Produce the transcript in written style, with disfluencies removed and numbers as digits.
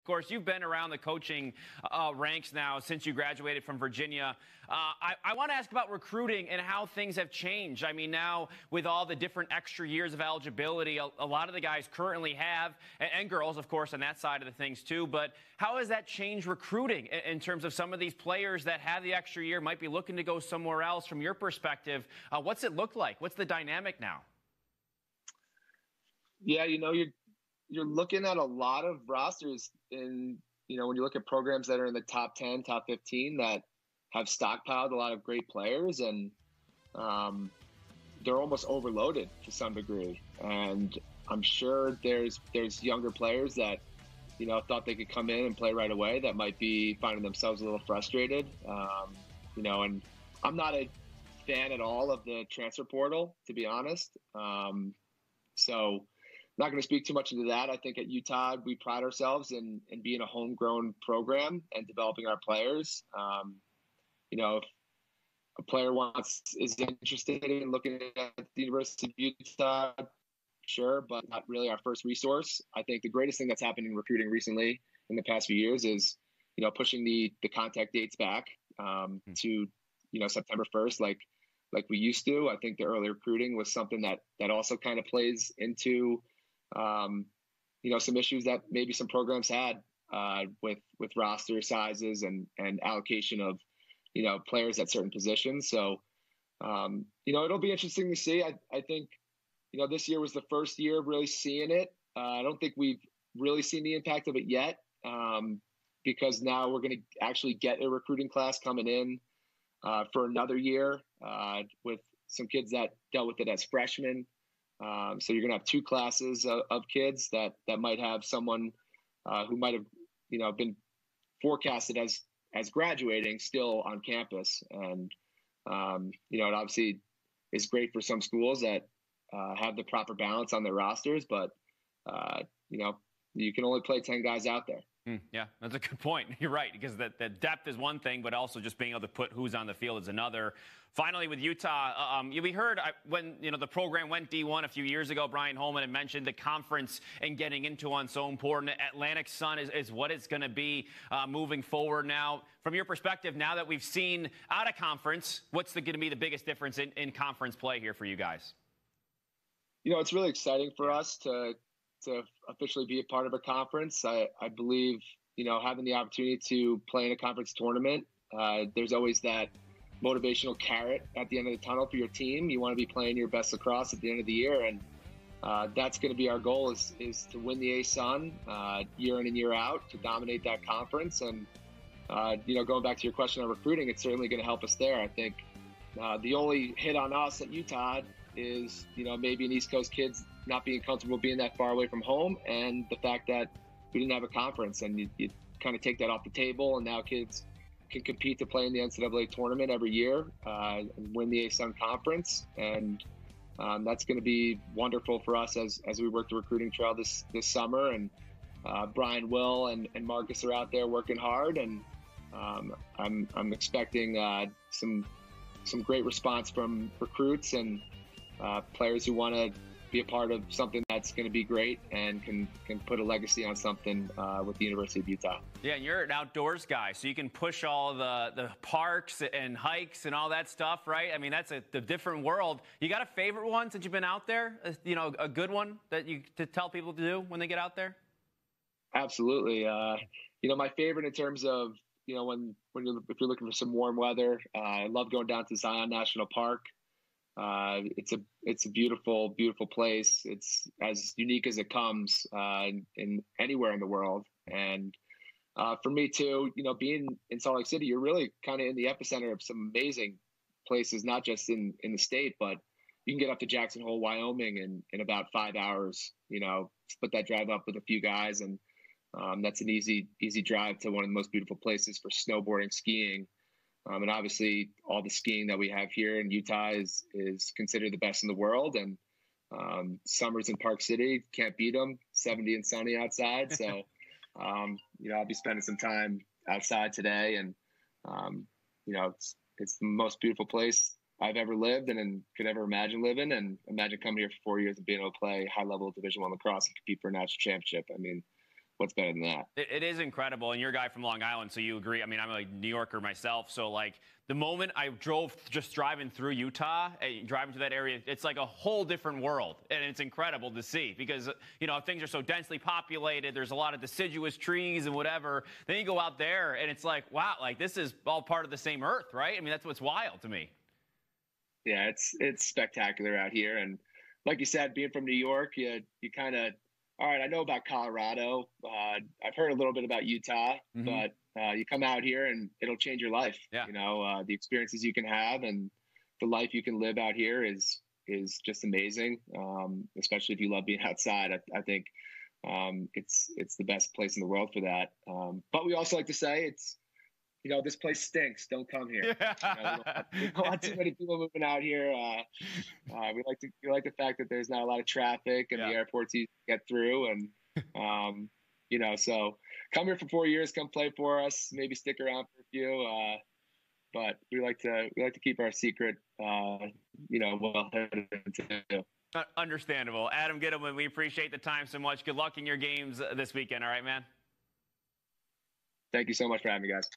Of course, you've been around the coaching ranks now since you graduated from Virginia. I want to ask about recruiting and how things have changed. I mean, now with all the different extra years of eligibility, a lot of the guys currently have, and girls, of course, on that side of the things too. But how has that changed recruiting in terms of some of these players that have the extra year, might be looking to go somewhere else? From your perspective, what's it look like? What's the dynamic now? Yeah, you're looking at a lot of rosters when you look at programs that are in the top 10, top 15 that have stockpiled a lot of great players, and they're almost overloaded to some degree. And I'm sure there's younger players that, thought they could come in and play right away that might be finding themselves a little frustrated. And I'm not a fan at all of the transfer portal, to be honest. So not going to speak too much into that. I think at Utah, we pride ourselves in being a homegrown program and developing our players. If a player is interested in looking at the University of Utah, sure, but not really our first resource. I think the greatest thing that's happened in recruiting recently in the past few years is, pushing the contact dates back to, September 1st, like we used to. I think the early recruiting was something that also kind of plays into some issues that maybe some programs had with roster sizes and allocation of, players at certain positions. So, it'll be interesting to see. I think, this year was the first year of really seeing it. I don't think we've really seen the impact of it yet because now we're going to actually get a recruiting class coming in for another year with some kids that dealt with it as freshmen. So you're going to have two classes of kids that might have someone who might have, been forecasted as graduating still on campus. And, it obviously is great for some schools that have the proper balance on their rosters, but, you can only play 10 guys out there. Yeah, that's a good point. You're right, because the depth is one thing, but also just being able to put who's on the field is another. Finally, with Utah, we heard when the program went D1 a few years ago, Brian Holman had mentioned the conference and getting into one so important. Atlantic Sun is what it's going to be moving forward now. From your perspective, now that we've seen out of conference, what's going to be the biggest difference in conference play here for you guys? It's really exciting for us to officially be a part of a conference. I believe, having the opportunity to play in a conference tournament, there's always that motivational carrot at the end of the tunnel for your team. You want to be playing your best lacrosse at the end of the year. And that's going to be our goal is to win the A-Sun year in and year out, to dominate that conference. And, going back to your question on recruiting, it's certainly going to help us there. I think the only hit on us at Utah is, maybe an East Coast kids not being comfortable being that far away from home, and the fact that we didn't have a conference, and you kind of take that off the table, and now kids can compete to play in the NCAA tournament every year and win the A-Sun conference. And that's going to be wonderful for us as we work the recruiting trail this summer. And Brian, Will, and Marcus are out there working hard, and I'm expecting some great response from recruits and players who want to be a part of something that's going to be great and can put a legacy on something with the University of Utah. Yeah, and you're an outdoors guy, so you can push all the parks and hikes and all that stuff, right? I mean, that's a different world. You got a favorite one since you've been out there? A good one that to tell people to do when they get out there? Absolutely. My favorite in terms of, if you're looking for some warm weather, I love going down to Zion National Park. It's a beautiful, beautiful place. It's as unique as it comes in anywhere in the world. And for me too, being in Salt Lake City, you're really kind of in the epicenter of some amazing places, not just in the state, but you can get up to Jackson Hole, Wyoming in about 5 hours, split that drive up with a few guys. And that's an easy drive to one of the most beautiful places for snowboarding, skiing. And obviously all the skiing that we have here in Utah is considered the best in the world. And summers in Park City, can't beat them, 70 and sunny outside. So, I'll be spending some time outside today. And, it's the most beautiful place I've ever lived and could ever imagine living. And imagine coming here for 4 years and being able to play high-level Division I lacrosse and compete for a national championship. I mean, what's better than that? It is incredible, and you're a guy from Long Island, so you agree. I mean, I'm a New Yorker myself, so like the moment I drove, just driving through Utah, driving to that area, it's like a whole different world, and it's incredible to see because, you know, things are so densely populated. There's a lot of deciduous trees and whatever. Then you go out there, and it's like, wow, like this is all part of the same earth, right? I mean, that's what's wild to me. Yeah, it's spectacular out here, and like you said, being from New York, you kind of, all right, I know about Colorado. I've heard a little bit about Utah, but you come out here and it'll change your life. Yeah. You know, the experiences you can have and the life you can live out here is just amazing. Especially if you love being outside. I think it's the best place in the world for that. But we also like to say it's, you know, this place stinks. Don't come here. You know, we don't want too many people moving out here. We like the fact that there's not a lot of traffic and the airport's easy to get through. And you know, so come here for 4 years, come play for us, maybe stick around for a few. But we like to keep our secret, you know, well hidden too. Understandable. Adam Ghitelman, we appreciate the time so much. Good luck in your games this weekend. All right, man. Thank you so much for having me, guys.